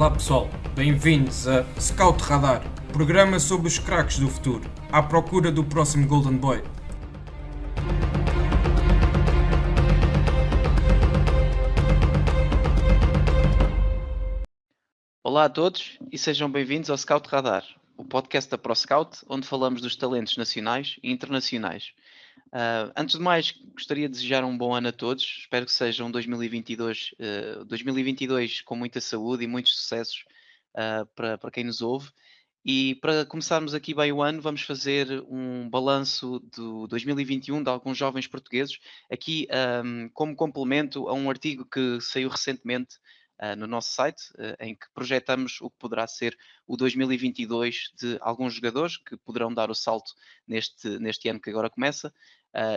Olá pessoal, bem-vindos a Scout Radar, programa sobre os craques do futuro, à procura do próximo Golden Boy. Olá a todos e sejam bem-vindos ao Scout Radar, o podcast da ProScout, onde falamos dos talentos nacionais e internacionais. Antes de mais, gostaria de desejar um bom ano a todos. Espero que seja um 2022 com muita saúde e muitos sucessos para quem nos ouve. E para começarmos aqui bem o ano, vamos fazer um balanço do 2021 de alguns jovens portugueses, aqui como complemento a um artigo que saiu recentemente no nosso site, em que projetamos o que poderá ser o 2022 de alguns jogadores que poderão dar o salto neste ano que agora começa.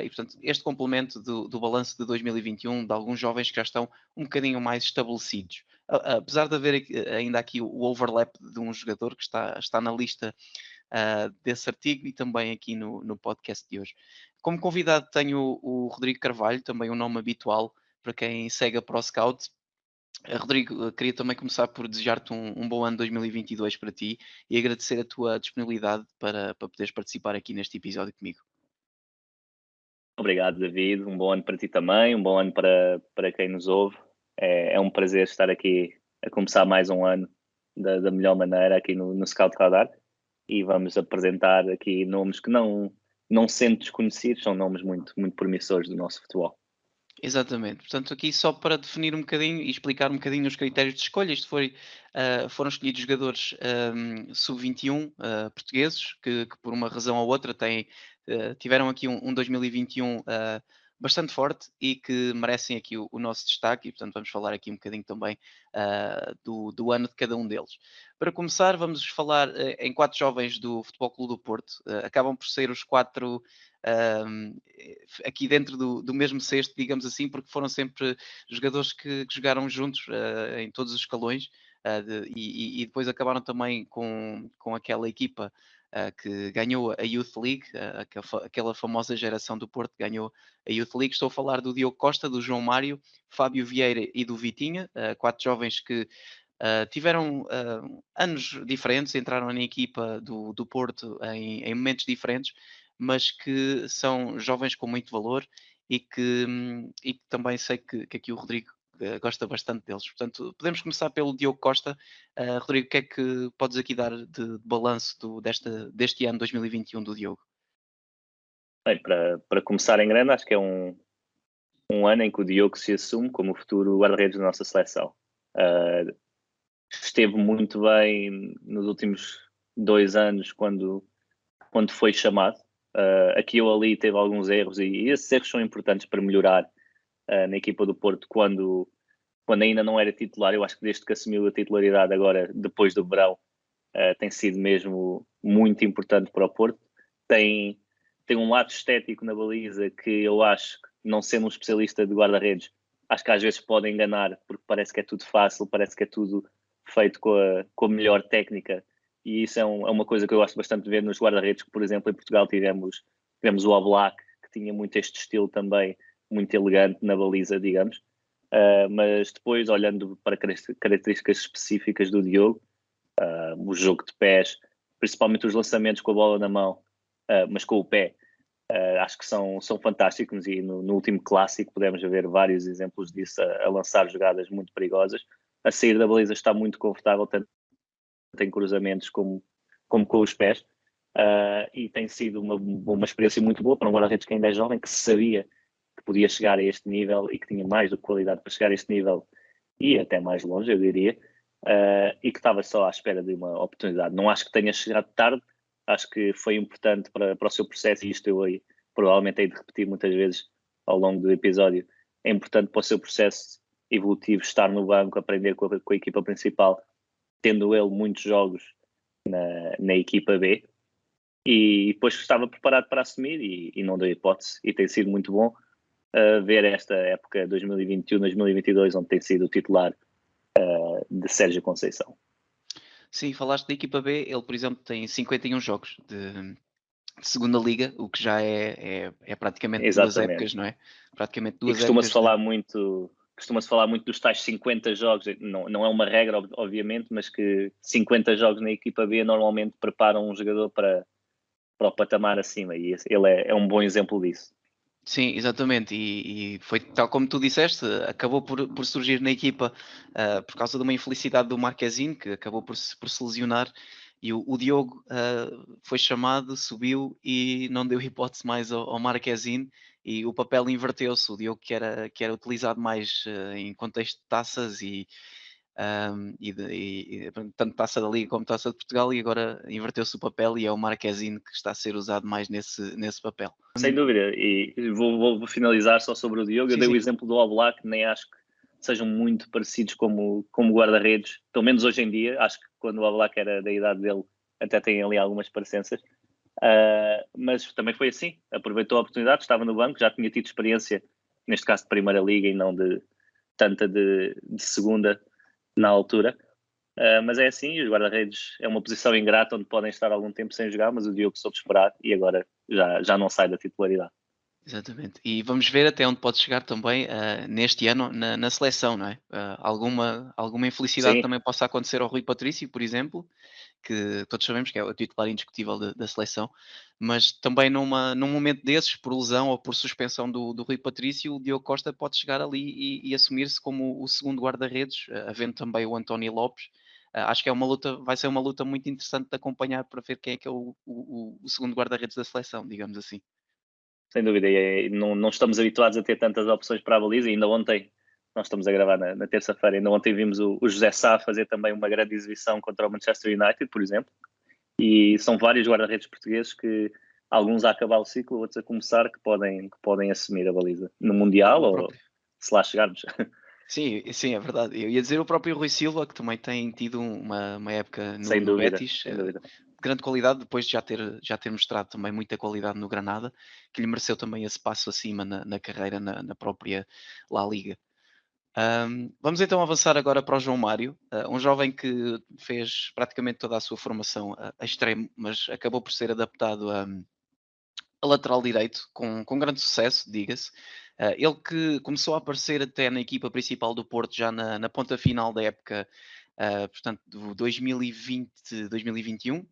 E, portanto, este complemento do balanço de 2021 de alguns jovens que já estão um bocadinho mais estabelecidos. Apesar de haver ainda aqui o overlap de um jogador que está na lista desse artigo e também aqui no podcast de hoje. Como convidado tenho o Rodrigo Carvalho, também um nome habitual para quem segue a ProScout. Rodrigo, queria também começar por desejar-te um bom ano 2022 para ti e agradecer a tua disponibilidade para poderes participar aqui neste episódio comigo. Obrigado, David. Um bom ano para ti também, um bom ano para quem nos ouve. É um prazer estar aqui a começar mais um ano da melhor maneira aqui no Scout Radar e vamos apresentar aqui nomes que não sendo desconhecidos, são nomes muito, muito promissores do nosso futebol. Exatamente. Portanto, aqui só para definir um bocadinho e explicar um bocadinho os critérios de escolha, isto foram escolhidos jogadores sub-21 portugueses que por uma razão ou outra tiveram aqui um 2021 bastante forte e que merecem aqui o nosso destaque e, portanto, vamos falar aqui um bocadinho também do ano de cada um deles. Para começar, vamos falar em 4 jovens do Futebol Clube do Porto. Acabam por ser os 4 aqui dentro do mesmo cesto, digamos assim, porque foram sempre jogadores que jogaram juntos em todos os escalões e depois acabaram também com aquela equipa que ganhou a Youth League, aquela famosa geração do Porto que ganhou a Youth League. Estou a falar do Diogo Costa, do João Mário, Fábio Vieira e do Vitinha, 4 jovens que tiveram anos diferentes, entraram na equipa do Porto em momentos diferentes, mas que são jovens com muito valor e que também sei que aqui o Rodrigo gosta bastante deles. Portanto, podemos começar pelo Diogo Costa. Rodrigo, o que é que podes aqui dar de balanço deste ano 2021 do Diogo? Bem, para começar em grande, acho que é um ano em que o Diogo se assume como o futuro guarda-redes da nossa seleção. Esteve muito bem nos últimos 2 anos quando foi chamado. Aqui ou ali teve alguns erros e esses erros são importantes para melhorar na equipa do Porto quando ainda não era titular. Eu acho que desde que assumiu a titularidade agora, depois do verão, tem sido mesmo muito importante para o Porto. Tem um lado estético na baliza que eu acho que, não sendo um especialista de guarda-redes, acho que às vezes pode enganar, porque parece que é tudo fácil, parece que é tudo feito com a melhor técnica, e isso é uma coisa que eu gosto bastante de ver nos guarda-redes, que por exemplo em Portugal tivemos o Oblak, que tinha muito este estilo também, muito elegante na baliza, digamos. Mas depois, olhando para características específicas do Diogo, o jogo de pés, principalmente os lançamentos com a bola na mão, mas com o pé, acho que são fantásticos e no último clássico podemos ver vários exemplos disso, a lançar jogadas muito perigosas. A sair da baliza está muito confortável, tanto em cruzamentos como com os pés, e tem sido uma experiência muito boa para um guarda-redes que ainda é jovem, que sabia que podia chegar a este nível e que tinha mais do que qualidade para chegar a este nível e até mais longe, eu diria, e que estava só à espera de uma oportunidade. Não acho que tenha chegado tarde, acho que foi importante para o seu processo, e isto eu provavelmente hei de repetir muitas vezes ao longo do episódio. É importante para o seu processo evolutivo estar no banco, aprender com a equipa principal, tendo ele muitos jogos na equipa B, e depois estava preparado para assumir e não deu hipótese, e tem sido muito bom ver esta época 2021-2022, onde tem sido o titular de Sérgio Conceição. Sim, falaste da equipa B, ele, por exemplo, tem 51 jogos de segunda liga, o que já é praticamente Exatamente. duas épocas, não é? Praticamente E duas costuma-se épocas falar muito costuma-se falar muito dos tais 50 jogos, não é uma regra, obviamente, mas que 50 jogos na equipa B normalmente preparam um jogador para o patamar acima, e ele é um bom exemplo disso. Sim, exatamente, e foi tal como tu disseste, acabou por surgir na equipa por causa de uma infelicidade do Marquezine, que acabou por se lesionar, e o Diogo foi chamado, subiu e não deu hipótese mais ao Marquezine, e o papel inverteu-se. O Diogo, que era utilizado mais em contexto de taças pronto, tanto Taça da Liga como Taça de Portugal, e agora inverteu-se o papel e é o Marquezine que está a ser usado mais nesse papel. Sem dúvida, e vou finalizar só sobre o Diogo. Eu Sim, dei sim. o exemplo do Oblak, nem acho que sejam muito parecidos como guarda-redes, pelo menos hoje em dia. Acho que quando o Oblak era da idade dele, até tem ali algumas parecenças. Mas também foi assim, aproveitou a oportunidade, estava no banco, já tinha tido experiência, neste caso de Primeira Liga e não de tanta de segunda na altura. Mas é assim, os guarda-redes é uma posição ingrata onde podem estar algum tempo sem jogar, mas o Diogo soube esperar e agora já não sai da titularidade. Exatamente. E vamos ver até onde pode chegar também neste ano na seleção, não é? Alguma infelicidade Sim, também possa acontecer ao Rui Patrício, por exemplo, que todos sabemos que é o titular indiscutível da seleção, mas também num momento desses, por lesão ou por suspensão do Rui Patrício, o Diogo Costa pode chegar ali e assumir-se como o segundo guarda-redes, havendo também o António Lopes. Acho que vai ser uma luta muito interessante de acompanhar para ver quem é que é o segundo guarda-redes da seleção, digamos assim. sem dúvida. E não estamos habituados a ter tantas opções para a baliza. E ainda ontem, nós estamos a gravar na terça-feira, ainda ontem vimos o José Sá fazer também uma grande exibição contra o Manchester United, por exemplo. E são vários guarda-redes portugueses que, alguns a acabar o ciclo, outros a começar, que podem assumir a baliza no Mundial O ou próprio. se lá chegarmos. Sim, sim, é verdade. Eu ia dizer o próprio Rui Silva, que também tem tido uma época no, Sem no dúvida, Betis, sem dúvida. de grande qualidade, depois de já ter mostrado também muita qualidade no Granada, que lhe mereceu também esse passo acima na carreira na própria La Liga. Vamos então avançar agora para o João Mário, um jovem que fez praticamente toda a sua formação a extremo, mas acabou por ser adaptado a lateral direito, com grande sucesso, diga-se. Ele que começou a aparecer até na equipa principal do Porto já na ponta final da época, portanto, do 2020-2021,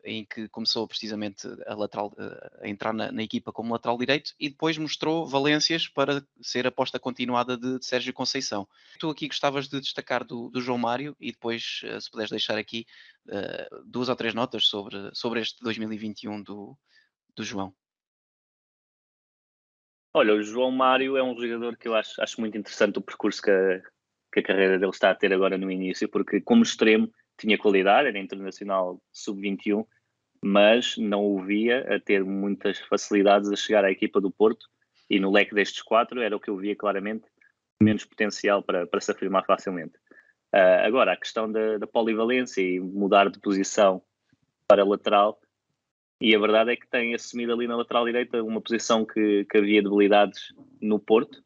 em que começou precisamente a entrar na equipa como lateral direito e depois mostrou valências para ser aposta continuada de Sérgio Conceição. Tu aqui gostavas de destacar do João Mário e depois, se puderes deixar aqui 2 ou 3 notas sobre este 2021 do João. Olha, o João Mário é um jogador que eu acho muito interessante o percurso que a carreira dele está a ter agora no início, porque como extremo tinha qualidade, era internacional sub-21, mas não o via a ter muitas facilidades a chegar à equipa do Porto, e no leque destes quatro era o que eu via claramente menos potencial para se afirmar facilmente. Agora, a questão da polivalência e mudar de posição para lateral, e a verdade é que tem assumido ali na lateral direita uma posição que havia debilidades no Porto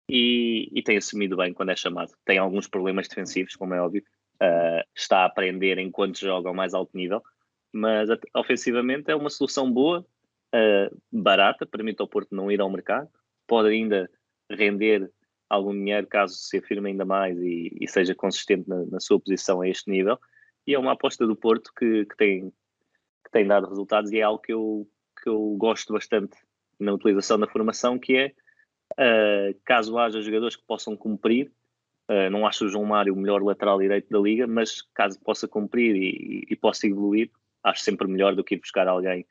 e tem assumido bem quando é chamado. Tem alguns problemas defensivos, como é óbvio, está a aprender enquanto joga ao mais alto nível, mas ofensivamente é uma solução boa, barata, permite ao Porto não ir ao mercado, pode ainda render algum dinheiro caso se afirme ainda mais e seja consistente na sua posição a este nível, e é uma aposta do Porto que tem dado resultados e é algo que eu gosto bastante na utilização da formação, que é, caso haja jogadores que possam cumprir, não acho o João Mário o melhor lateral direito da liga, mas caso possa cumprir e possa evoluir, acho sempre melhor do que ir buscar alguém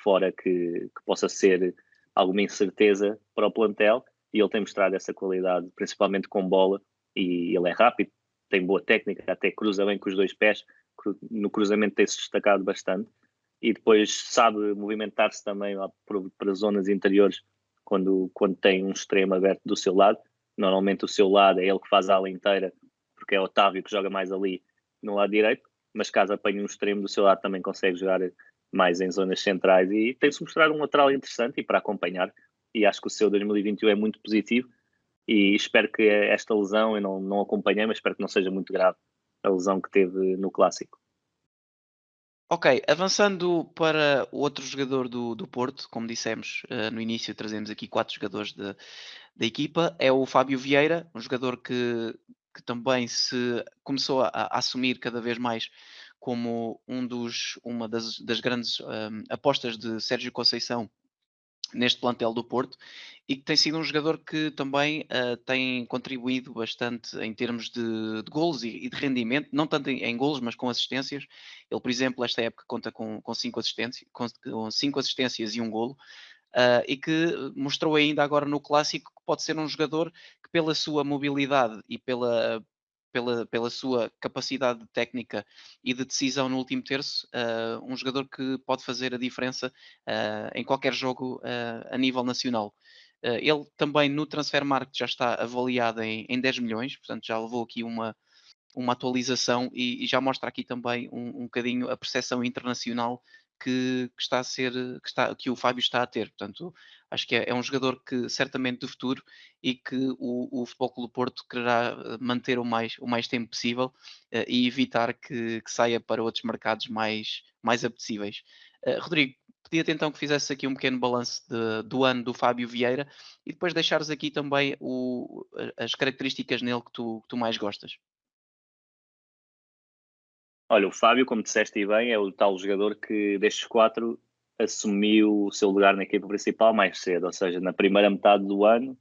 fora que possa ser alguma incerteza para o plantel, e ele tem mostrado essa qualidade, principalmente com bola, e ele é rápido, tem boa técnica, até cruza bem com os dois pés, no cruzamento tem-se destacado bastante, e depois sabe movimentar-se também lá para zonas interiores quando tem um extremo aberto do seu lado. Normalmente o seu lado é ele que faz a ala inteira, porque é o Otávio que joga mais ali no lado direito, mas caso apanhe um extremo do seu lado também consegue jogar mais em zonas centrais, e tem-se mostrado um lateral interessante e para acompanhar, e acho que o seu 2021 é muito positivo, e espero que esta lesão, eu não acompanhei, mas espero que não seja muito grave a lesão que teve no Clássico. Ok, avançando para o outro jogador do Porto, como dissemos no início, trazemos aqui 4 jogadores da equipa é o Fábio Vieira, um jogador que também se começou a assumir cada vez mais como uma das grandes apostas de Sérgio Conceição neste plantel do Porto e que tem sido um jogador que também tem contribuído bastante em termos de golos e de rendimento, não tanto em golos, mas com assistências. Ele, por exemplo, esta época conta com 5 assistências, com 5 assistências e um golo, e que mostrou ainda agora no Clássico que pode ser um jogador que pela sua mobilidade e pela sua capacidade técnica e de decisão no último terço, um jogador que pode fazer a diferença em qualquer jogo a nível nacional. Ele também no Transfermarkt já está avaliado em 10 milhões, portanto já levou aqui uma atualização e já mostra aqui também um bocadinho a percepção internacional que está a ser, que o Fábio está a ter. Portanto, acho que é um jogador que certamente do futuro e que o Futebol Clube do Porto quererá manter o mais tempo possível e evitar que saia para outros mercados mais apetecíveis. Rodrigo, pedia-te então que fizesse aqui um pequeno balanço do ano do Fábio Vieira e depois deixares aqui também as características nele que tu mais gostas. Olha, o Fábio, como disseste e bem, é o tal jogador que destes 4 assumiu o seu lugar na equipa principal mais cedo, ou seja, na primeira metade do ano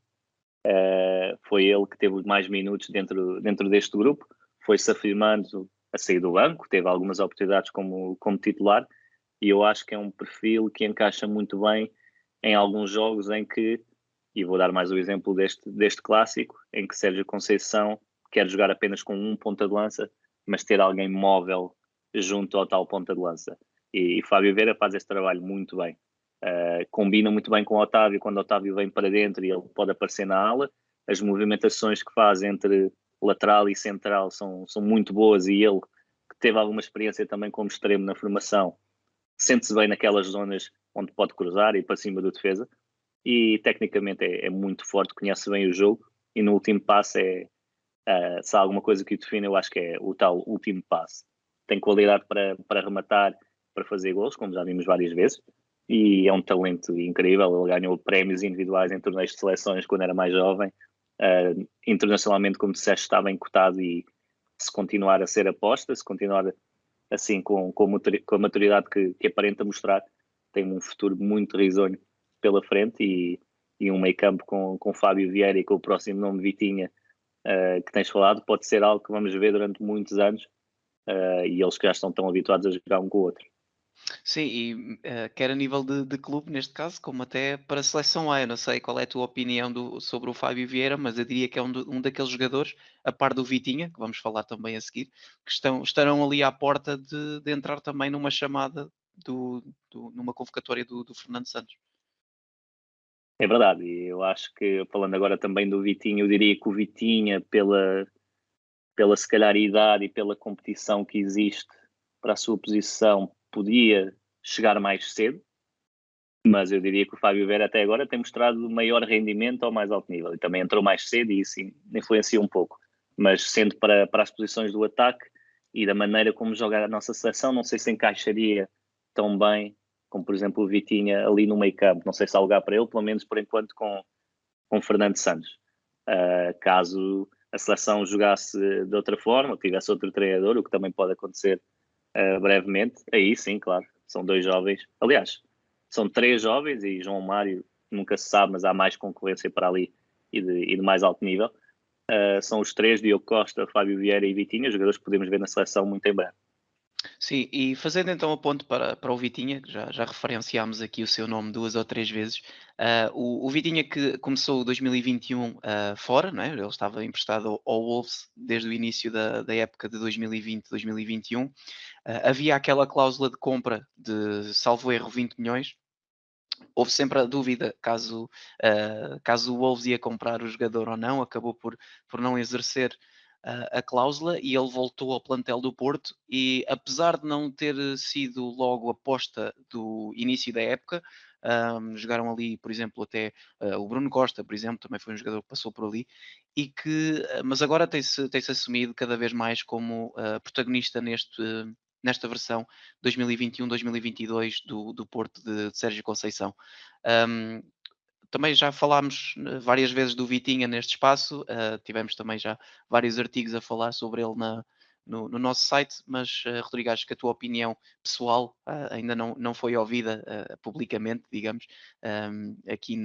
foi ele que teve mais minutos dentro deste grupo, foi-se afirmando a sair do banco, teve algumas oportunidades como titular, e eu acho que é um perfil que encaixa muito bem em alguns jogos em que, e vou dar mais o exemplo deste clássico, em que Sérgio Conceição quer jogar apenas com um ponta de lança, mas ter alguém móvel junto ao tal ponta de lança. E Fábio Vieira faz esse trabalho muito bem. Combina muito bem com o Otávio, quando o Otávio vem para dentro e ele pode aparecer na ala. As movimentações que faz entre lateral e central são muito boas e ele, que teve alguma experiência também como extremo na formação, sente-se bem naquelas zonas onde pode cruzar e para cima do defesa. E tecnicamente é muito forte, conhece bem o jogo e no último passe se há alguma coisa que o define, eu acho que é o tal último passe. Tem qualidade para rematar, para fazer gols, como já vimos várias vezes, e é um talento incrível. Ele ganhou prémios individuais em torneios de seleções quando era mais jovem. Internacionalmente, como disseste, está bem cotado e se continuar a ser aposta, se continuar assim com a maturidade que aparenta mostrar, tem um futuro muito risonho pela frente e um meio campo com Fábio Vieira e com o próximo nome Vitinha, que tens falado, pode ser algo que vamos ver durante muitos anos e eles que já estão tão habituados a jogar um com o outro. Sim, e quer a nível de clube, neste caso, como até para a seleção A. Eu não sei qual é a tua opinião sobre o Fábio Vieira, mas eu diria que é um daqueles jogadores, a par do Vitinha, que vamos falar também a seguir, que estarão ali à porta de entrar também numa chamada, numa convocatória do Fernando Santos. É verdade, e eu acho que, falando agora também do Vitinha, eu diria que o Vitinha, pela se calhar idade e pela competição que existe para a sua posição, podia chegar mais cedo, mas eu diria que o Fábio Vera até agora tem mostrado maior rendimento ao mais alto nível e também entrou mais cedo e isso influencia um pouco. Mas sendo para as posições do ataque e da maneira como joga a nossa seleção, não sei se encaixaria tão bem como, por exemplo, o Vitinha ali no meio campo. Não sei se há lugar para ele, pelo menos por enquanto com Fernando Santos. Caso a seleção jogasse de outra forma, tivesse outro treinador, o que também pode acontecer brevemente, aí sim, claro, são 2 jovens. Aliás, são 3 jovens e João Mário nunca se sabe, mas há mais concorrência para ali e de mais alto nível. São os 3, Diogo Costa, Fábio Vieira e Vitinha, jogadores que podemos ver na seleção muito em breve. Sim, e fazendo então a ponto para o Vitinha, que já referenciámos aqui o seu nome 2 ou 3 vezes, o Vitinha que começou 2021 fora, não é? Ele estava emprestado ao Wolves desde o início da época de 2020-2021. Havia aquela cláusula de compra de, salvo erro, 20 milhões. Houve sempre a dúvida caso o Wolves ia comprar o jogador ou não, acabou por não exercer a cláusula e ele voltou ao plantel do Porto e apesar de não ter sido logo aposta do início da época, jogaram ali, por exemplo, até o Bruno Costa, por exemplo, também foi um jogador que passou por ali, mas agora tem-se assumido cada vez mais como protagonista nesta versão 2021-2022 do Porto de Sérgio Conceição. Um, também já falámos várias vezes do Vitinha neste espaço, tivemos também já vários artigos a falar sobre ele no nosso site, mas Rodrigo, acho que a tua opinião pessoal ainda não foi ouvida publicamente, digamos, aqui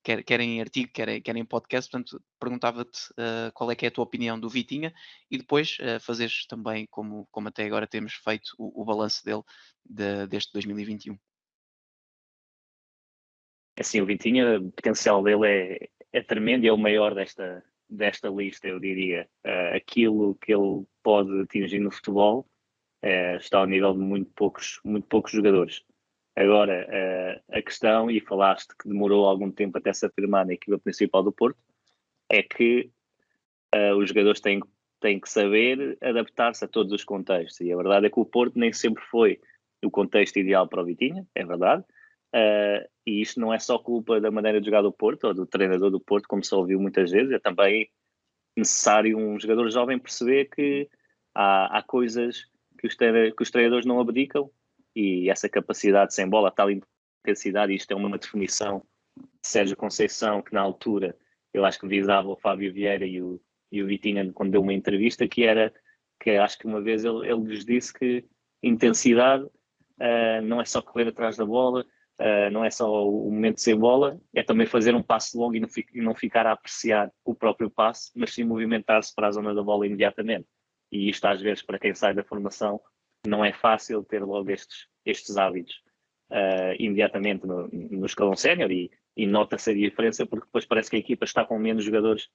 quer em artigo, quer em podcast, portanto perguntava-te qual é que é a tua opinião do Vitinha e depois fazeres também, como até agora temos feito, o balanço dele deste 2021. Assim, o Vitinha, o potencial dele é tremendo e é o maior desta lista, eu diria. Aquilo que ele pode atingir no futebol está ao nível de muito poucos jogadores. Agora, a questão, e falaste que demorou algum tempo até se afirmar na equipa principal do Porto, é que os jogadores têm que saber adaptar-se a todos os contextos. E a verdade é que o Porto nem sempre foi o contexto ideal para o Vitinha, é verdade. E isto não é só culpa da maneira de jogar do Porto ou do treinador do Porto, como se ouviu muitas vezes, é também necessário um jogador jovem perceber que há coisas que os treinadores não abdicam e essa capacidade sem bola, tal intensidade, isto é uma definição de Sérgio Conceição, que na altura eu acho que visava o Fábio Vieira e o Vitinha quando deu uma entrevista, que acho que uma vez ele lhes disse que intensidade não é só correr atrás da bola, não é só o momento sem bola, é também fazer um passo longo e não ficar a apreciar o próprio passe, mas sim movimentar-se para a zona da bola imediatamente. E isto às vezes para quem sai da formação não é fácil ter logo estes hábitos imediatamente no escalão sénior e nota-se a diferença porque depois parece que a equipa está com menos jogadores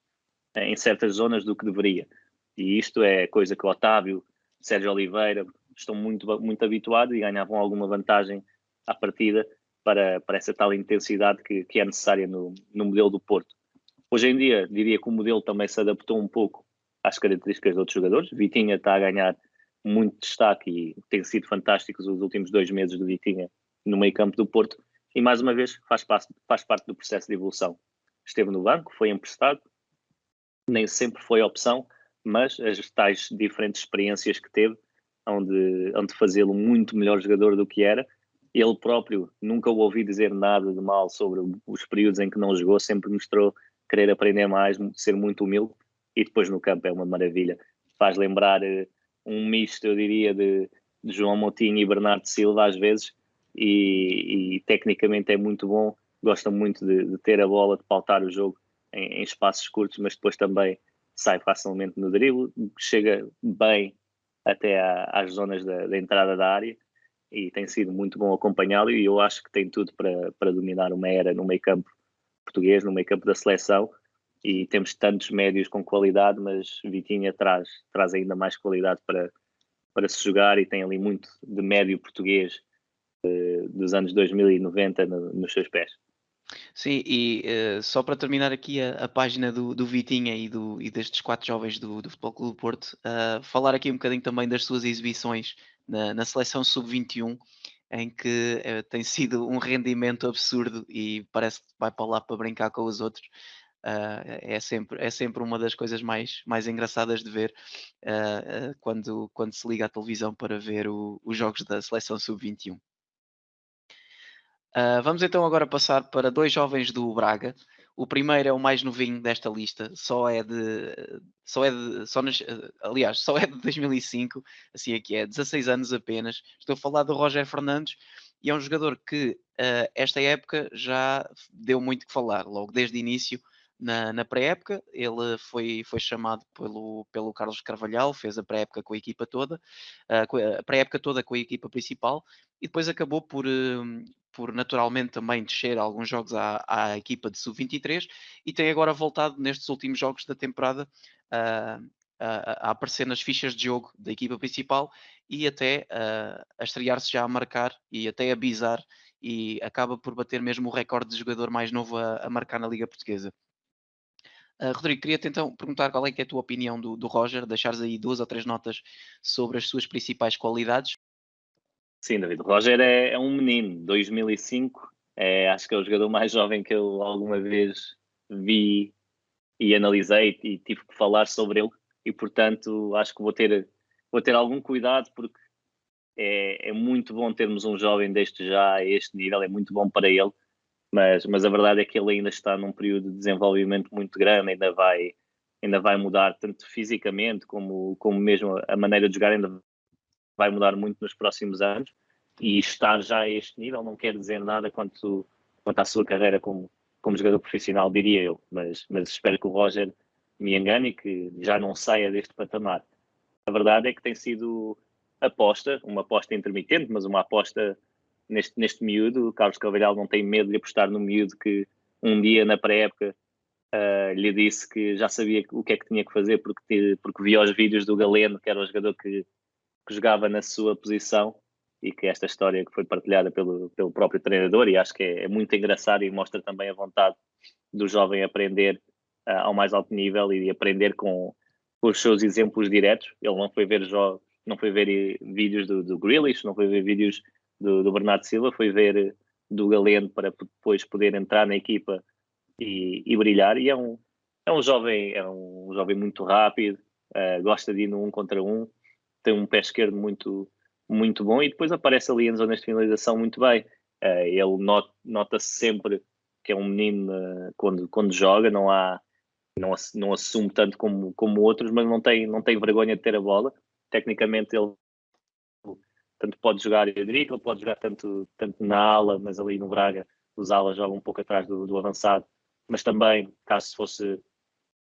em certas zonas do que deveria. E isto é coisa que o Otávio, Sérgio Oliveira estão muito habituados e ganhavam alguma vantagem à partida para essa tal intensidade que é necessária no modelo do Porto. Hoje em dia, diria que o modelo também se adaptou um pouco às características de outros jogadores. Vitinha está a ganhar muito destaque e tem sido fantásticos os últimos 2 meses do Vitinha no meio-campo do Porto. E mais uma vez faz parte do processo de evolução. Esteve no banco, foi emprestado, nem sempre foi opção, mas as tais diferentes experiências que teve, onde fazê-lo muito melhor jogador do que era. Ele próprio nunca o ouvi dizer nada de mal sobre os períodos em que não jogou, sempre mostrou querer aprender mais, ser muito humilde e depois no campo é uma maravilha. Faz lembrar um misto, eu diria, de João Moutinho e Bernardo Silva às vezes e tecnicamente é muito bom, gosta muito de ter a bola, de pautar o jogo em espaços curtos, mas depois também sai facilmente no drible, chega bem até às zonas da entrada da área e tem sido muito bom acompanhá-lo e eu acho que tem tudo para dominar uma era no meio-campo português, no meio-campo da seleção e temos tantos médios com qualidade, mas Vitinha traz ainda mais qualidade para se jogar e tem ali muito de médio português dos anos 2090 nos seus pés. Sim, e só para terminar aqui a página do Vitinha e destes 4 jovens do Futebol Clube do Porto, falar aqui um bocadinho também das suas exibições na seleção sub-21, em que tem sido um rendimento absurdo e parece que vai para lá para brincar com os outros. É sempre uma das coisas mais engraçadas de ver quando se liga à televisão para ver os jogos da seleção sub-21. Vamos então agora passar para 2 jovens do Braga. O primeiro é o mais novinho desta lista, aliás, só é de 2005, assim é que é, 16 anos apenas. Estou a falar do Roger Fernandes e é um jogador que esta época já deu muito que falar, logo desde o início. Na pré-época, ele foi chamado pelo Carlos Carvalhal, fez a pré-época com a equipa toda, a pré-época toda com a equipa principal, e depois acabou por naturalmente também descer alguns jogos à equipa de sub-23 e tem agora voltado nestes últimos jogos da temporada a aparecer nas fichas de jogo da equipa principal e até a estrear-se já a marcar e até a bizar e acaba por bater mesmo o recorde de jogador mais novo a marcar na Liga Portuguesa. Rodrigo, queria-te então perguntar qual é que é a tua opinião do Roger, deixares aí 2 ou 3 notas sobre as suas principais qualidades. Sim, David. O Roger é um menino, 2005. Acho que é o jogador mais jovem que eu alguma vez vi e analisei e tive que falar sobre ele. E, portanto, acho que vou ter algum cuidado porque é muito bom termos um jovem deste já a este nível. É muito bom para ele mas a verdade é que ele ainda está num período de desenvolvimento muito grande, ainda vai mudar tanto fisicamente como mesmo a maneira de jogar ainda vai mudar muito nos próximos anos, e estar já a este nível não quer dizer nada quanto à sua carreira como jogador profissional, diria eu, mas espero que o Roger me engane e que já não saia deste patamar. A verdade é que tem sido uma aposta intermitente, mas uma aposta neste miúdo. O Carlos Carvalhal não tem medo de apostar no miúdo que um dia na pré-época lhe disse que já sabia o que é que tinha que fazer porque via os vídeos do Galeno, que era o jogador que jogava na sua posição, e que esta história que foi partilhada pelo próprio treinador, e acho que é muito engraçado e mostra também a vontade do jovem aprender ao mais alto nível e aprender com os seus exemplos diretos. Ele não foi ver jogos, não foi ver vídeos do Grealish, não foi ver vídeos do Bernardo Silva, foi ver do Galeno para depois poder entrar na equipa e brilhar. E é um jovem muito rápido, gosta de ir no 1 contra 1, tem um pé esquerdo muito bom, e depois aparece ali em zonas de finalização muito bem. Ele nota-se sempre que é um menino quando joga, não assume tanto como outros, mas não tem vergonha de ter a bola. Tecnicamente ele tanto pode jogar e dribla, pode jogar tanto na ala, mas ali no Braga os alas jogam um pouco atrás do avançado, mas também, caso fosse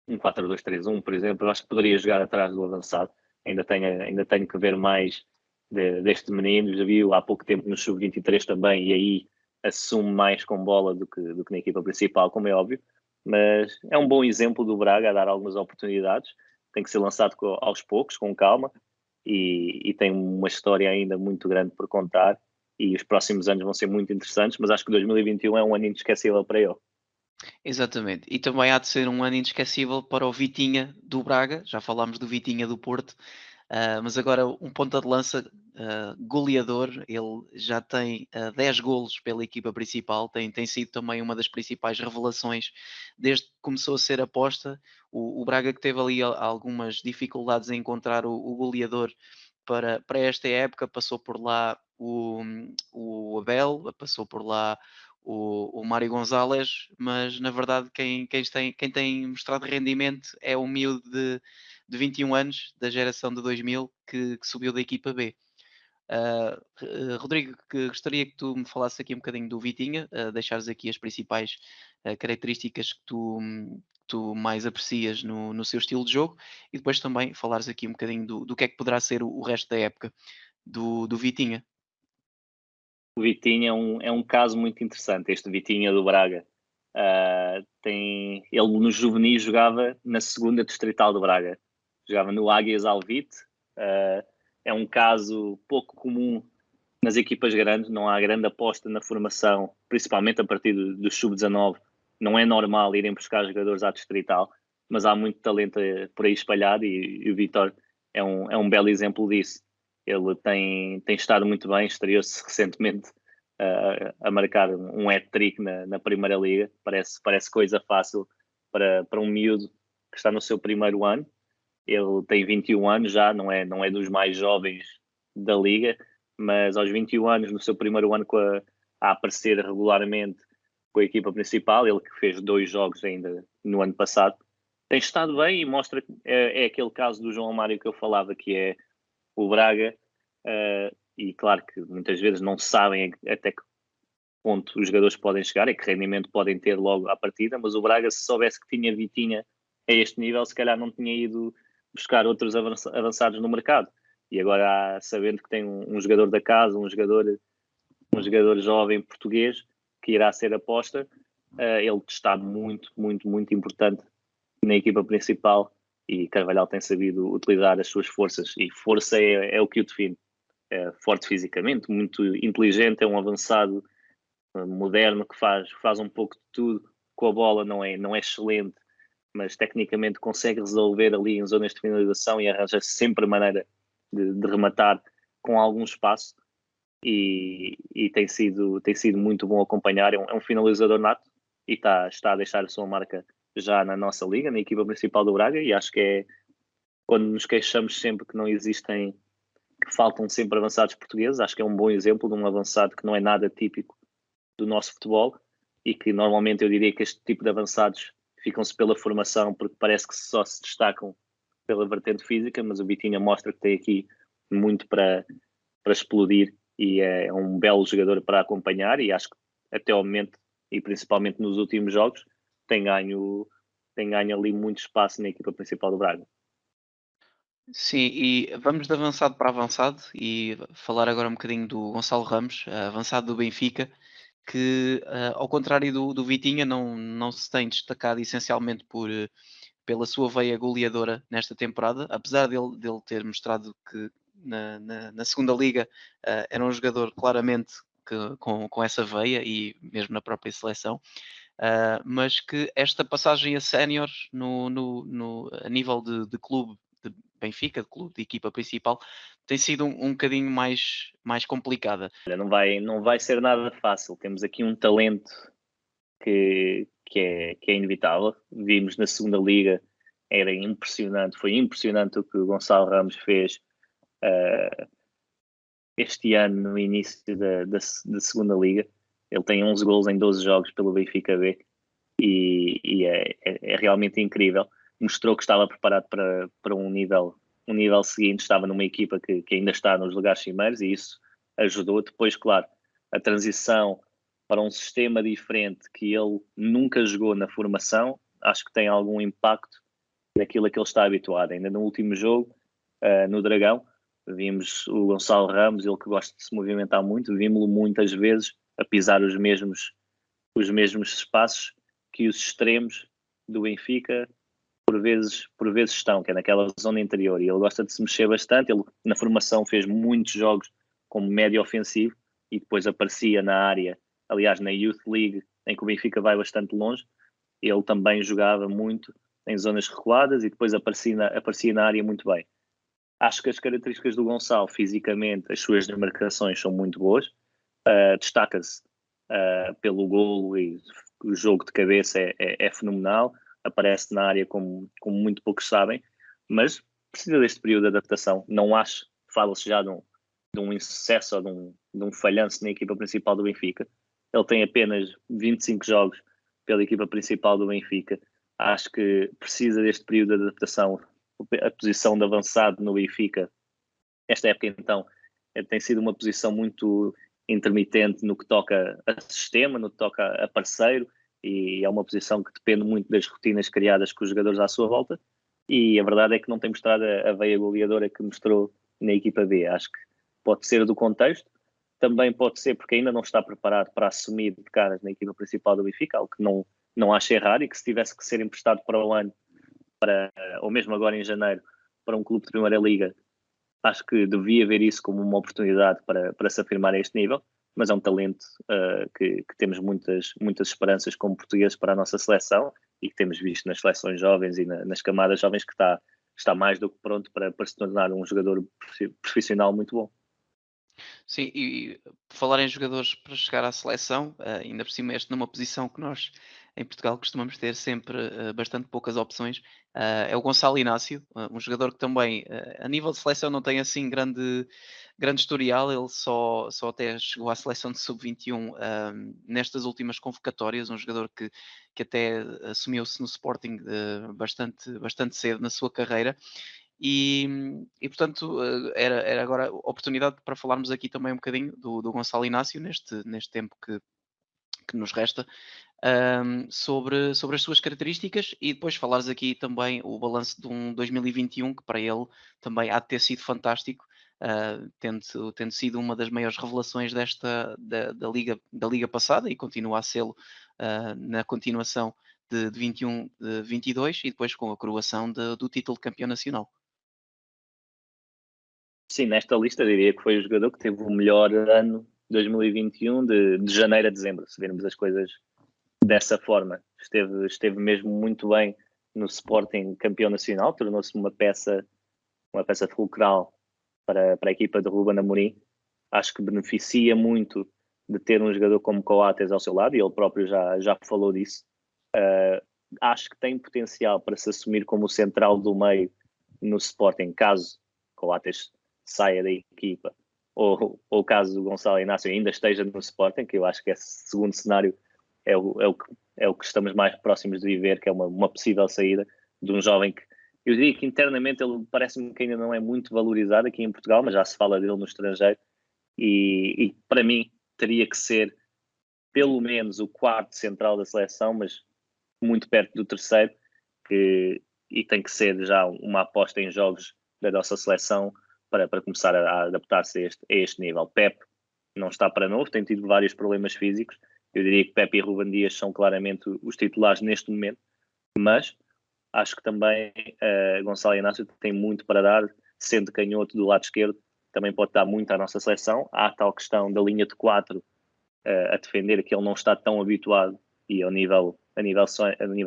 um 4-2-3-1, por exemplo, eu acho que poderia jogar atrás do avançado. Ainda tenho que ver mais deste menino. Já viu há pouco tempo no Sub-23 também, e aí assume mais com bola do que na equipa principal, como é óbvio. Mas é um bom exemplo do Braga a dar algumas oportunidades. Tem que ser lançado aos poucos, com calma, e tem uma história ainda muito grande por contar, e os próximos anos vão ser muito interessantes, mas acho que 2021 é um ano inesquecível para ele. Exatamente. E também há de ser um ano inesquecível para o Vitinha do Braga. Já falámos do Vitinha do Porto, mas agora um ponta de lança goleador. Ele já tem 10 golos pela equipa principal. Tem sido também uma das principais revelações desde que começou a ser aposta. O Braga, que teve ali algumas dificuldades em encontrar o goleador para esta época, passou por lá o Abel, passou por lá o Mário Gonzalez, mas na verdade quem tem mostrado rendimento é o miúdo de 21 anos, da geração de 2000, que subiu da equipa B. Rodrigo, gostaria que tu me falasses aqui um bocadinho do Vitinha, deixares aqui as principais características que tu mais aprecias no seu estilo de jogo, e depois também falares aqui um bocadinho do que é que poderá ser o resto da época do Vitinha. O Vitinha é um caso muito interessante, este Vitinha do Braga. Ele no juvenis jogava na segunda distrital do Braga, jogava no Águias Alvite. É um caso pouco comum nas equipas grandes, não há grande aposta na formação, principalmente a partir do sub-19. Não é normal irem buscar jogadores à distrital, mas há muito talento por aí espalhado, e o Vítor é um belo exemplo disso. Ele tem estado muito bem, estreou-se recentemente a marcar um hat-trick na Primeira Liga. Parece coisa fácil para um miúdo que está no seu primeiro ano. Ele tem 21 anos já, não é dos mais jovens da Liga, mas aos 21 anos, no seu primeiro ano a aparecer regularmente com a equipa principal, ele que fez 2 jogos ainda no ano passado, tem estado bem, e mostra que é aquele caso do João Mário que eu falava, que é o Braga, e claro que muitas vezes não sabem até que ponto os jogadores podem chegar e que rendimento podem ter logo à partida, mas o Braga, se soubesse que tinha Vitinha a este nível, se calhar não tinha ido buscar outros avançados no mercado. E agora, sabendo que tem um jogador da casa, um jogador jovem português que irá ser aposta, ele está muito, muito, muito importante na equipa principal, e Carvalhal tem sabido utilizar as suas forças, e força é o que o define. É forte fisicamente, muito inteligente, é um avançado moderno que faz um pouco de tudo com a bola, não é excelente, mas tecnicamente consegue resolver ali em zonas de finalização e arranja sempre maneira de rematar com algum espaço, e tem sido muito bom acompanhar. É um finalizador nato, e está a deixar a sua marca já na nossa liga, na equipa principal do Braga, e acho que é quando nos queixamos sempre que não existem, que faltam sempre avançados portugueses. Acho que é um bom exemplo de um avançado que não é nada típico do nosso futebol, e que normalmente eu diria que este tipo de avançados ficam-se pela formação porque parece que só se destacam pela vertente física, mas o Vitinha mostra que tem aqui muito para explodir e é um belo jogador para acompanhar e acho que até ao momento e principalmente nos últimos jogos tem ganho ali muito espaço na equipa principal do Braga. Sim, e vamos de avançado para avançado e falar agora um bocadinho do Gonçalo Ramos, avançado do Benfica, que ao contrário do Vitinha não se tem destacado essencialmente pela sua veia goleadora nesta temporada, apesar dele ter mostrado que na segunda liga era um jogador claramente com essa veia e mesmo na própria seleção, mas que esta passagem a sénior a nível de clube de Benfica, de clube de equipa principal, tem sido um bocadinho mais complicada. Olha, não vai ser nada fácil. Temos aqui um talento que é inevitável. Vimos na segunda liga, era impressionante, foi impressionante o que o Gonçalo Ramos fez este ano no início da segunda liga. Ele tem 11 gols em 12 jogos pelo Benfica B e é realmente incrível. Mostrou que estava preparado para um nível seguinte, estava numa equipa que ainda está nos lugares cimeiros e isso ajudou. Depois, claro, a transição para um sistema diferente que ele nunca jogou na formação, acho que tem algum impacto naquilo a que ele está habituado. Ainda no último jogo, no Dragão, vimos o Gonçalo Ramos, ele que gosta de se movimentar muito, vimos-lo muitas vezes a pisar os mesmos espaços que os extremos do Benfica por vezes estão, que é naquela zona interior, e ele gosta de se mexer bastante. Ele na formação fez muitos jogos como médio ofensivo e depois aparecia na área, aliás na Youth League, em que o Benfica vai bastante longe, ele também jogava muito em zonas recuadas e depois aparecia na área muito bem. Acho que as características do Gonçalo, fisicamente, as suas demarcações são muito boas, destaca-se pelo golo e o jogo de cabeça é fenomenal, aparece na área como muito poucos sabem, mas precisa deste período de adaptação. Não acho, fala-se já de um insucesso ou de um falhanço na equipa principal do Benfica. Ele tem apenas 25 jogos pela equipa principal do Benfica. Acho que precisa deste período de adaptação. A posição de avançado no Benfica, esta época então, tem sido uma posição muito intermitente no que toca a sistema, no que toca a parceiro, e é uma posição que depende muito das rotinas criadas com os jogadores à sua volta, e a verdade é que não tem mostrado a veia goleadora que mostrou na equipa B. Acho que pode ser do contexto, também pode ser porque ainda não está preparado para assumir de caras na equipa principal do Benfica, algo que não acho errado, e que se tivesse que ser emprestado para o ano, ou mesmo agora em janeiro, para um clube de primeira liga, acho que devia ver isso como uma oportunidade para se afirmar a este nível, mas é um talento que temos muitas esperanças como portugueses para a nossa seleção e que temos visto nas seleções jovens e nas camadas jovens que está mais do que pronto para se tornar um jogador profissional muito bom. Sim, e por falar em jogadores para chegar à seleção, ainda por cima este numa posição que nós em Portugal costumamos ter sempre bastante poucas opções, é o Gonçalo Inácio, um jogador que também a nível de seleção não tem assim grande historial, ele só até chegou à seleção de sub-21 nestas últimas convocatórias, um jogador que até assumiu-se no Sporting bastante cedo na sua carreira e portanto, era agora a oportunidade para falarmos aqui também um bocadinho do Gonçalo Inácio neste tempo que nos resta, sobre as suas características e depois falares aqui também o balanço de um 2021 que para ele também há de ter sido fantástico, tendo sido uma das maiores revelações da liga passada e continua a sê-lo, na continuação de 21, de 22 e depois com a coroação do título de campeão nacional. Sim, nesta lista eu diria que foi o jogador que teve o melhor ano 2021 de janeiro a dezembro, se virmos as coisas dessa forma. Esteve mesmo muito bem no Sporting campeão nacional, tornou-se uma peça fulcral para a equipa de Ruben Amorim. Acho que beneficia muito de ter um jogador como Coates ao seu lado, e ele próprio já falou disso. Acho que tem potencial para se assumir como o central do meio no Sporting, caso Coates saia da equipa, ou caso o Gonçalo Inácio ainda esteja no Sporting, que eu acho que esse segundo cenário é o que estamos mais próximos de viver, que é uma possível saída de um jovem que eu diria que internamente ele parece-me que ainda não é muito valorizado aqui em Portugal, mas já se fala dele no estrangeiro e para mim teria que ser pelo menos o quarto central da seleção, mas muito perto do terceiro, e tem que ser já uma aposta em jogos da nossa seleção para começar a adaptar-se a este nível. Pep não está para novo, tem tido vários problemas físicos. Eu diria que Pep e Ruben Dias são claramente os titulares neste momento, mas acho que também Gonçalo Inácio tem muito para dar, sendo canhoto do lado esquerdo, também pode dar muito à nossa seleção. Há a tal questão da linha de 4 a defender, que ele não está tão habituado e a nível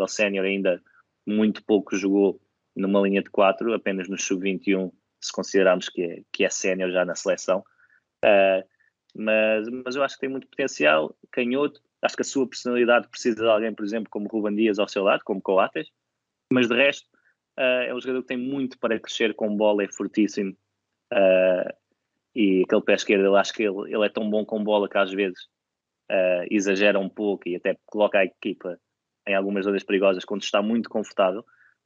sénior ainda muito pouco jogou numa linha de 4, apenas no sub-21, se considerarmos que é sénior já na seleção. Mas eu acho que tem muito potencial, canhoto. Acho que a sua personalidade precisa de alguém, por exemplo, como Ruben Dias ao seu lado, como Coates, mas de resto é um jogador que tem muito para crescer com bola, é fortíssimo, e aquele pé esquerdo, eu acho que ele é tão bom com bola que às vezes exagera um pouco e até coloca a equipa em algumas zonas perigosas quando está muito confortável,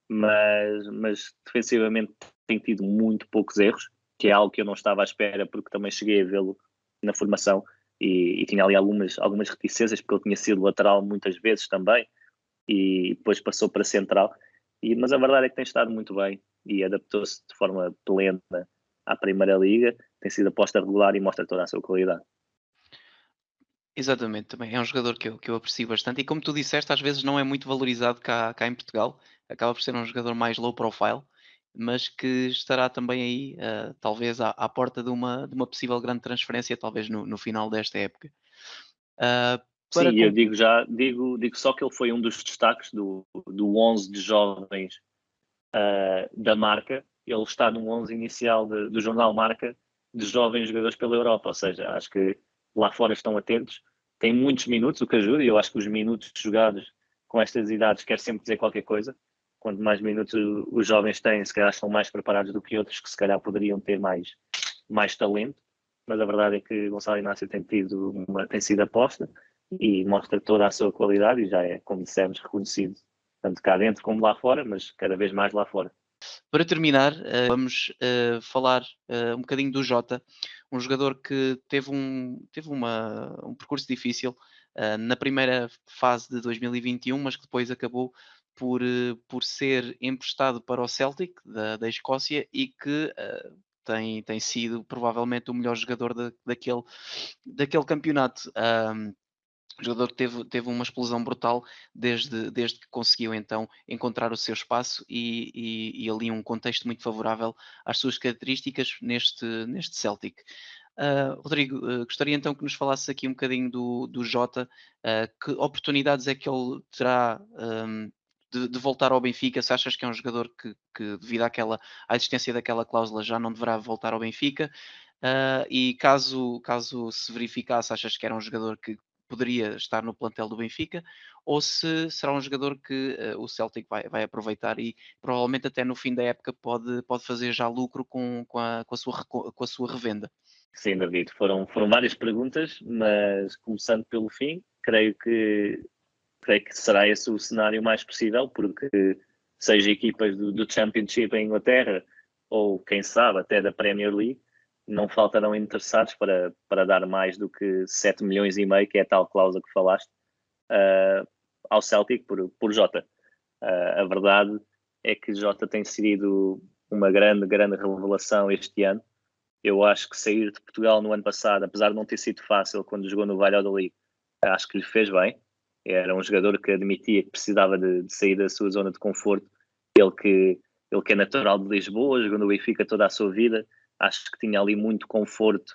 mas defensivamente tem tido muito poucos erros, que é algo que eu não estava à espera, porque também cheguei a vê-lo na formação e tinha ali algumas reticências, porque ele tinha sido lateral muitas vezes também e depois passou para central, mas a verdade é que tem estado muito bem e adaptou-se de forma plena à Primeira Liga, tem sido aposta regular e mostra toda a sua qualidade. Exatamente, também é um jogador que eu aprecio bastante e como tu disseste, às vezes não é muito valorizado cá em Portugal, acaba por ser um jogador mais low profile, mas que estará também aí, talvez à porta de uma possível grande transferência, talvez no final desta época. Ah, para Sim, eu com digo só que ele foi um dos destaques do 11 de jovens da Marca. Ele está no 11 inicial do jornal Marca de jovens jogadores pela Europa, ou seja, acho que lá fora estão atentos, tem muitos minutos, o que ajuda, e eu acho que os minutos jogados com estas idades quer sempre dizer qualquer coisa. Quanto mais minutos os jovens têm, se calhar estão mais preparados do que outros que se calhar poderiam ter mais talento, mas a verdade é que Gonçalo Inácio tem sido aposta e mostra toda a sua qualidade e já é, como dissemos, reconhecido tanto cá dentro como lá fora, mas cada vez mais lá fora. Para terminar, vamos falar um bocadinho do Jota, um jogador que teve um percurso difícil na primeira fase de 2021, mas que depois acabou por ser emprestado para o Celtic da Escócia e que tem sido provavelmente o melhor jogador daquele campeonato. O jogador teve uma explosão brutal desde que conseguiu então encontrar o seu espaço e ali um contexto muito favorável às suas características neste Celtic. Rodrigo, gostaria então que nos falasses aqui um bocadinho do Jota, que oportunidades é que ele terá de voltar ao Benfica? Se achas que é um jogador que devido à existência daquela cláusula já não deverá voltar ao Benfica? E caso se verificasse, achas que era um jogador que poderia estar no plantel do Benfica, ou se será um jogador que o Celtic vai aproveitar e provavelmente até no fim da época pode fazer já lucro com a sua revenda. Sim, David, foram várias perguntas, mas começando pelo fim, creio que será esse o cenário mais possível, porque seja equipas do Championship em Inglaterra ou, quem sabe, até da Premier League, não faltarão interessados para dar mais do que 7 milhões e meio, que é a tal cláusula que falaste, ao Celtic por Jota. A verdade é que Jota tem sido uma grande revelação este ano. Eu acho que sair de Portugal no ano passado, apesar de não ter sido fácil quando jogou no Valladolid, acho que lhe fez bem. Era um jogador que admitia que precisava de sair da sua zona de conforto. Ele que é natural de Lisboa, jogou no Benfica toda a sua vida, acho que tinha ali muito conforto,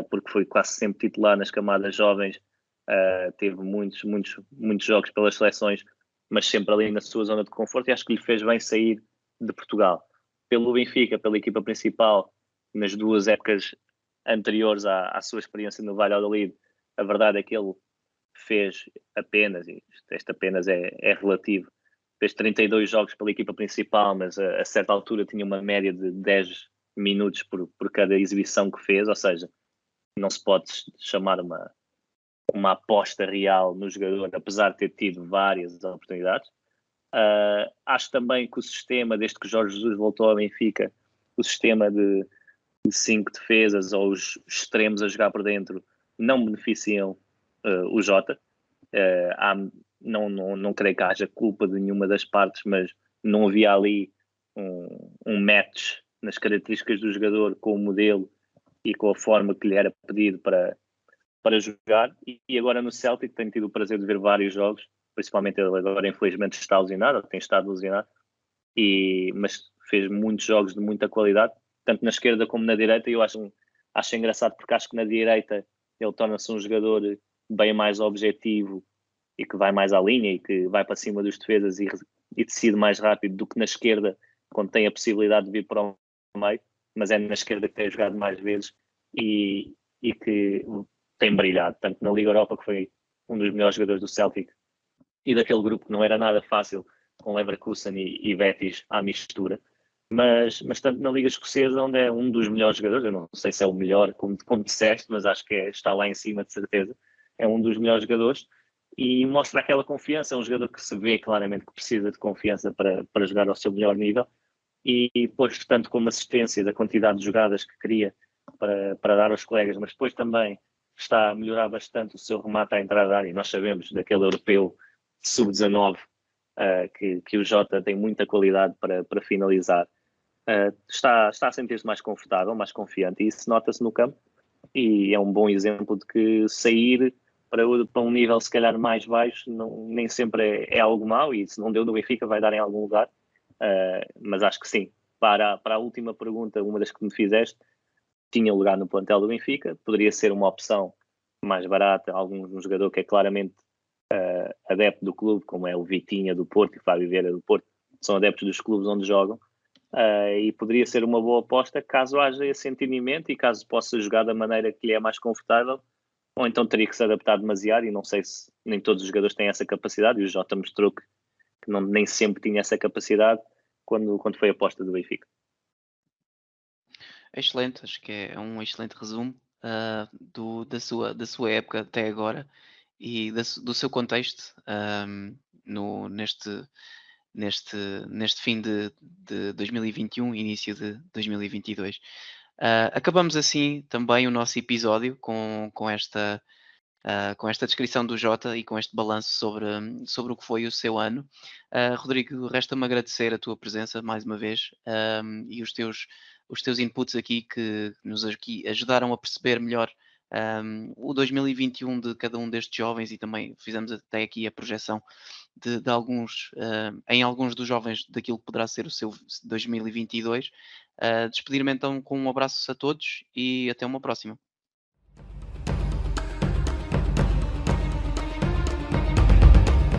porque foi quase sempre titular nas camadas jovens, teve muitos jogos pelas seleções, mas sempre ali na sua zona de conforto, e acho que lhe fez bem sair de Portugal. Pelo Benfica, pela equipa principal, nas 2 épocas anteriores à sua experiência no Valladolid, a verdade é que ele fez apenas, e este apenas é relativo, fez 32 jogos pela equipa principal, mas a certa altura tinha uma média de 10 minutos por cada exibição que fez, ou seja, não se pode chamar uma aposta real no jogador, apesar de ter tido várias oportunidades. Acho também que o sistema, desde que Jorge Jesus voltou ao Benfica, o sistema de 5 defesas ou os extremos a jogar por dentro não beneficiam o Jota. Não creio que haja culpa de nenhuma das partes, mas não havia ali um match nas características do jogador com o modelo e com a forma que lhe era pedido para jogar. E agora no Celtic tenho tido o prazer de ver vários jogos, principalmente ele agora infelizmente está lesionado, tem estado lesionado, mas fez muitos jogos de muita qualidade, tanto na esquerda como na direita. E eu acho engraçado, porque acho que na direita ele torna-se um jogador bem mais objetivo e que vai mais à linha e que vai para cima dos defesas e decide mais rápido do que na esquerda, quando tem a possibilidade de vir para o meio, mas é na esquerda que tem jogado mais vezes e que tem brilhado, tanto na Liga Europa, que foi um dos melhores jogadores do Celtic, e daquele grupo que não era nada fácil, com Leverkusen e Betis à mistura, mas tanto na Liga Escocesa, onde é um dos melhores jogadores, eu não sei se é o melhor, como disseste, mas acho que está lá em cima de certeza, é um dos melhores jogadores, e mostra aquela confiança. É um jogador que se vê claramente que precisa de confiança para jogar ao seu melhor nível, e depois, tanto como assistência da quantidade de jogadas que cria para dar aos colegas, mas depois também está a melhorar bastante o seu remate à entrada da área. E nós sabemos daquele europeu sub-19 que o Jota tem muita qualidade para finalizar. Está a sentir-se mais confortável, mais confiante, e isso nota-se no campo, e é um bom exemplo de que sair para um nível se calhar mais baixo nem sempre é algo mau, e se não deu no Benfica vai dar em algum lugar. Mas acho que sim. Para a última pergunta, uma das que me fizeste, tinha lugar no plantel do Benfica, poderia ser uma opção mais barata, um jogador que é claramente adepto do clube, como é o Vitinha do Porto e o Fábio Vieira do Porto, são adeptos dos clubes onde jogam, e poderia ser uma boa aposta caso haja esse entendimento e caso possa jogar da maneira que lhe é mais confortável, ou então teria que se adaptar demasiado, e não sei se nem todos os jogadores têm essa capacidade, e o Jota mostrou que nem sempre tinha essa capacidade quando foi a aposta do Benfica. Excelente, acho que é um excelente resumo da sua época até agora e do seu contexto neste fim de 2021, início de 2022. Acabamos assim também o nosso episódio com esta descrição do Jota e com este balanço sobre o que foi o seu ano. Rodrigo, resta-me agradecer a tua presença mais uma vez, e os teus inputs aqui que nos aqui ajudaram a perceber melhor o 2021 de cada um destes jovens, e também fizemos até aqui a projeção de alguns, em alguns dos jovens, daquilo que poderá ser o seu 2022. Despedir-me então com um abraço a todos e até uma próxima.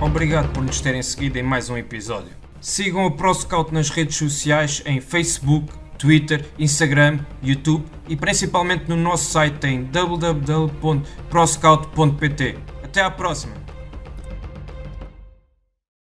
Obrigado por nos terem seguido em mais um episódio. Sigam o ProScout nas redes sociais em Facebook, Twitter, Instagram, YouTube e principalmente no nosso site em www.proscout.pt. Até à próxima!